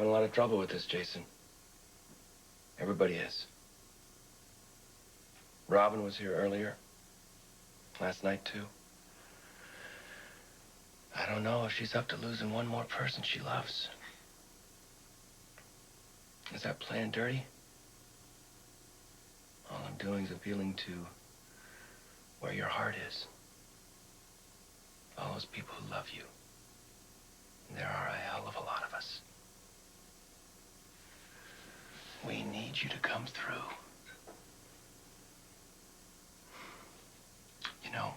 having a lot of trouble with this, Jason. Everybody is. Robin was here earlier. Last night, too. I don't know if she's up to losing one more person she loves. Is that playing dirty? All I'm doing is appealing to where your heart is. All those people who love you. And there are a hell of a lot of us. We need you to come through. You know,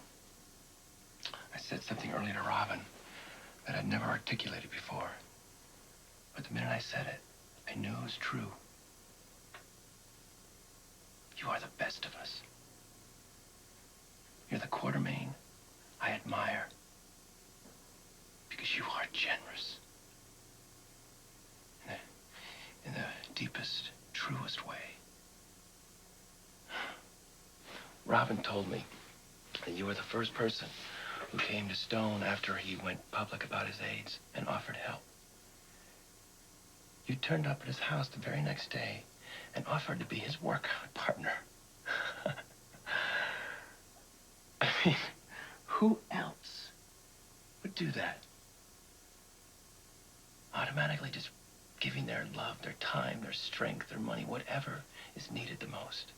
I said something earlier to Robin that I'd never articulated before. But the minute I said it, I knew it was true. You are the best of us. You're the Quartermain I admire because you are generous. In the deepest, truest way. Robin told me that you were the first person who came to Stone after he went public about his AIDS and offered help. You turned up at his house the very next day and offered to be his workout partner. I mean, who else would do that? Automatically just giving their love, their time, their strength, their money, whatever is needed the most.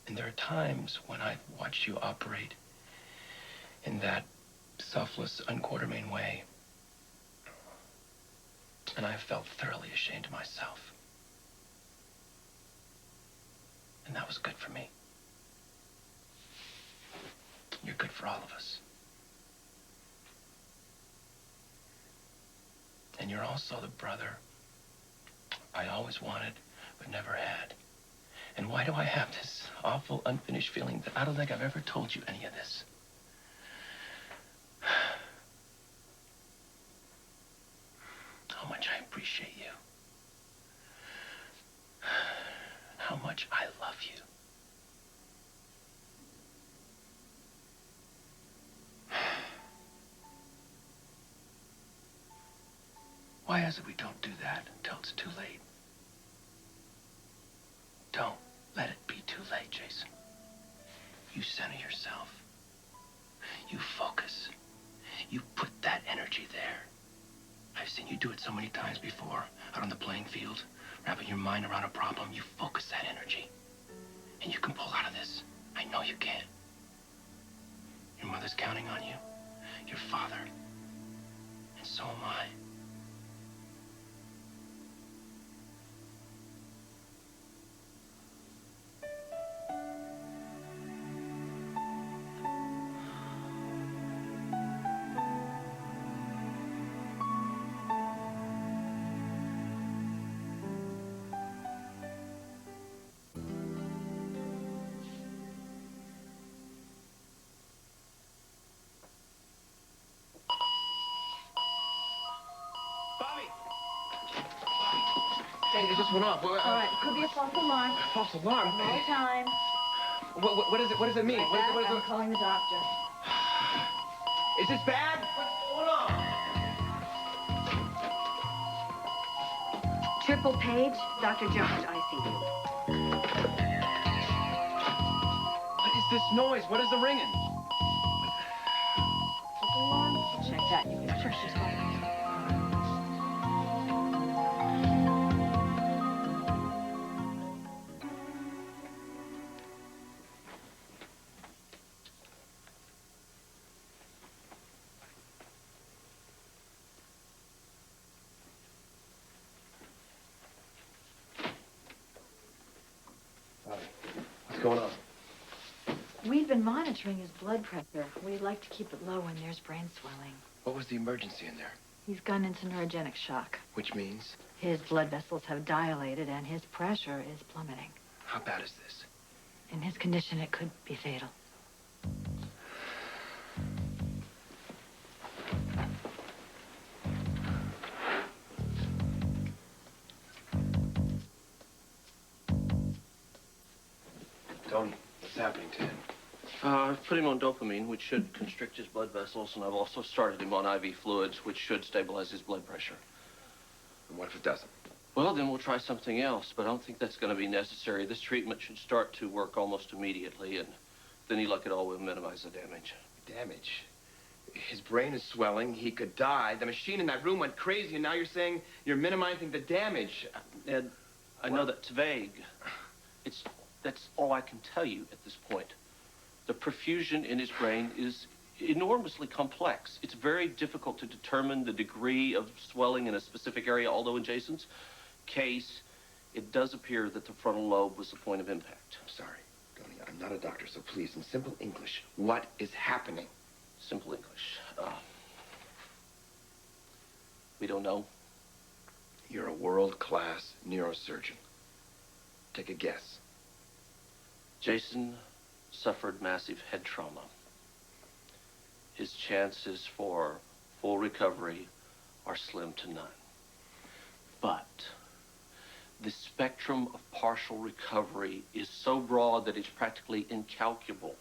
And there are times when I've watched you operate in that selfless, unQuartermain way. And I felt thoroughly ashamed of myself. And that was good for me. You're good for all of us. And you're also the brother I always wanted, but never had. And why do I have this awful, unfinished feeling that I don't think I've ever told you any of this? How much I appreciate you. How much I love you. Why is it we don't do that until it's too late? Don't let it be too late, Jason. You center yourself. You focus. You put that energy there. I've seen you do it so many times before, out on the playing field, wrapping your mind around a problem. You focus that energy, and you can pull out of this. I know you can. Your mother's counting on you, your father, and so am I. Hey, it just went off. All right, could be a false alarm. False alarm? No time. What does it mean? What is I'm calling the doctor. Is this bad? What's going on? Triple page, Dr. Jones, ICU. What is this noise? What is the ringing? False alarm? I'll check that. You can check this one. What's going on? We've been monitoring his blood pressure. We'd like to keep it low when there's brain swelling. What was the emergency in there? He's gone into neurogenic shock. Which means? His blood vessels have dilated and his pressure is plummeting. How bad is this? In his condition, it could be fatal. Tony, what's happening to him? I've put him on dopamine, which should constrict his blood vessels, and I've also started him on IV fluids, which should stabilize his blood pressure. And what if it doesn't? Well, then we'll try something else, but I don't think that's going to be necessary. This treatment should start to work almost immediately, and if any luck at all, we'll minimize the damage. Damage? His brain is swelling. He could die. The machine in that room went crazy, and now you're saying you're minimizing the damage. Ed, I know that's vague. That's all I can tell you at this point. The perfusion in his brain is enormously complex. It's very difficult to determine the degree of swelling in a specific area, although in Jason's case, it does appear that the frontal lobe was the point of impact. I'm sorry, Tony. I'm not a doctor, so please, in simple English, what is happening? Simple English. We don't know. You're a world-class neurosurgeon. Take a guess. Jason suffered massive head trauma. His chances for full recovery are slim to none. But the spectrum of partial recovery is so broad that it's practically incalculable.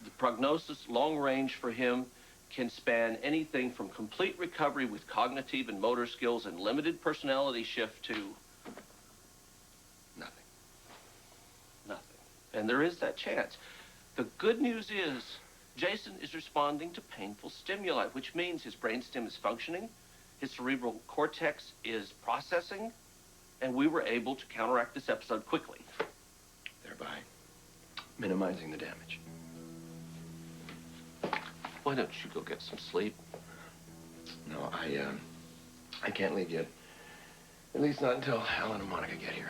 The prognosis, long range for him, can span anything from complete recovery with cognitive and motor skills and limited personality shift to Nothing. nothing. And there is that chance. The good news is Jason is responding to painful stimuli, which means his brainstem is functioning, his cerebral cortex is processing, and we were able to counteract this episode quickly. Thereby minimizing the damage. Why don't you go get some sleep? No, I can't leave yet. At least not until Alan and Monica get here.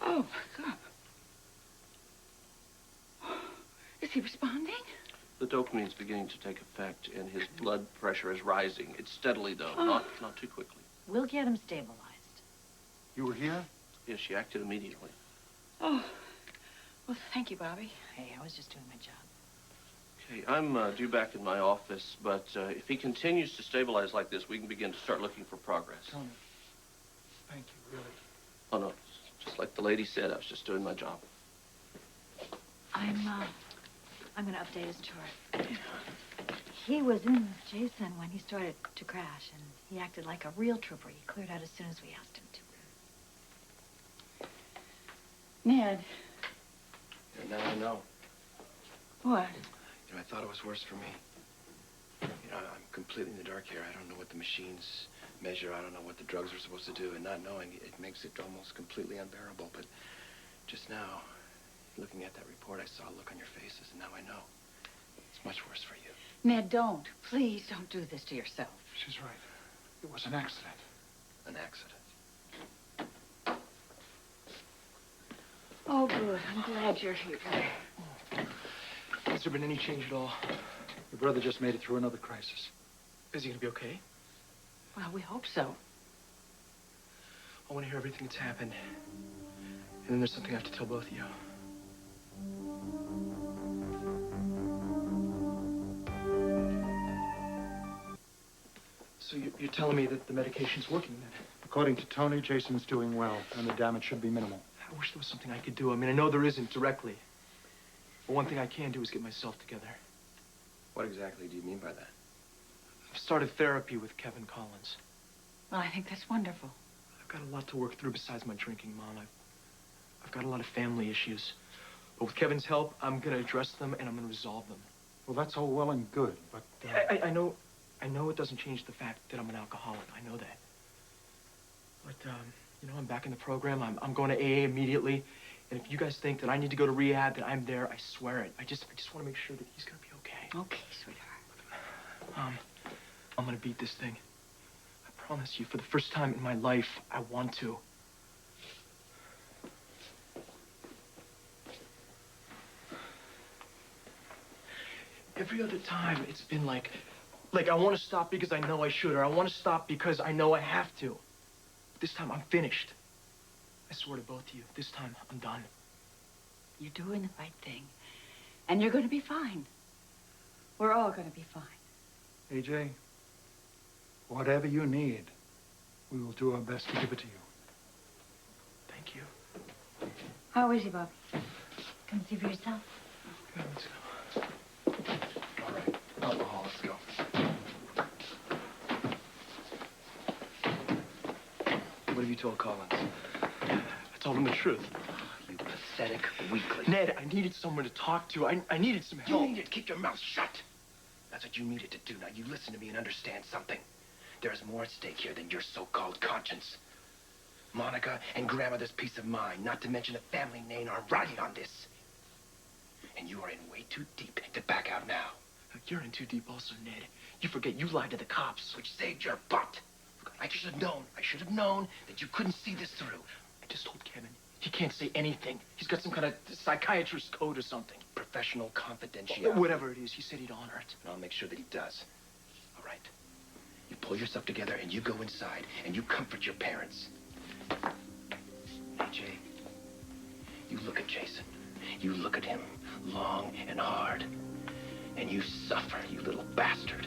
Oh, my God. Is he responding? The dopamine's beginning to take effect, and his blood pressure is rising. It's steadily, though, not too quickly. We'll get him stabilized. You were here? Yes, she acted immediately. Oh, well, thank you, Bobby. Hey, I was just doing my job. Okay, I'm due back in my office, but if he continues to stabilize like this, we can begin to start looking for progress. Tony, thank you, really. Oh, no, just like the lady said, I was just doing my job. I'm gonna update his chart. He was in with Jason when he started to crash, and he acted like a real trooper. He cleared out as soon as we asked him to. Ned. And now I know. What? You know, I thought it was worse for me. You know, I'm completely in the dark here. I don't know what the machines measure. I don't know what the drugs are supposed to do. And not knowing, it makes it almost completely unbearable. But just now, looking at that report, I saw a look on your faces, and now I know. It's much worse for you. Ned, don't. Please don't do this to yourself. She's right. It was an accident. An accident. Oh, good. I'm glad you're here. Has there been any change at all? Your brother just made it through another crisis. Is he gonna be okay? Well, we hope so. I want to hear everything that's happened. And then there's something I have to tell both of you. So you're telling me that the medication's working then? According to Tony, Jason's doing well, and the damage should be minimal. I wish there was something I could do. I mean, I know there isn't directly. But one thing I can do is get myself together. What exactly do you mean by that? I've started therapy with Kevin Collins. Well, I think that's wonderful. I've got a lot to work through besides my drinking, Mom. I've got a lot of family issues. But with Kevin's help, I'm gonna address them and I'm gonna resolve them. Well, that's all well and good, but... I know it doesn't change the fact that I'm an alcoholic. I know that. But, you know, I'm back in the program. I'm going to AA immediately. And if you guys think that I need to go to rehab, then I'm there. I swear it. I just want to make sure that he's going to be okay. Okay, sweetheart. I'm going to beat this thing. I promise you, for the first time in my life, I want to. Every other time, it's been like I want to stop because I know I should, or I want to stop because I know I have to. But this time, I'm finished. I swear to both of you, this time, I'm done. You're doing the right thing. And you're going to be fine. We're all going to be fine. AJ, whatever you need, we will do our best to give it to you. Thank you. How is he, Bobby? Come see for yourself. Yeah, let's go. All right, alcohol, let's go. What have you told Collins? I told him the truth. You pathetic weakling. Ned, I needed someone to talk to. I needed some help. You needed to keep your mouth shut. That's what you needed to do. Now, you listen to me and understand something. There is more at stake here than your so-called conscience. Monica and grandmother's peace of mind, not to mention the family name, are riding on this. And you are in way too deep to back out now. You're in too deep also, Ned. You forget you lied to the cops. Which saved your butt. I should have known that you couldn't see this through. I just told Kevin. He can't say anything. He's got some kind of psychiatrist code or something. Professional confidentiality. Whatever it is, he said he'd honor it. And I'll make sure that he does. All right. You pull yourself together and you go inside and you comfort your parents. AJ, you look at Jason. You look at him long and hard. And you suffer, you little bastard.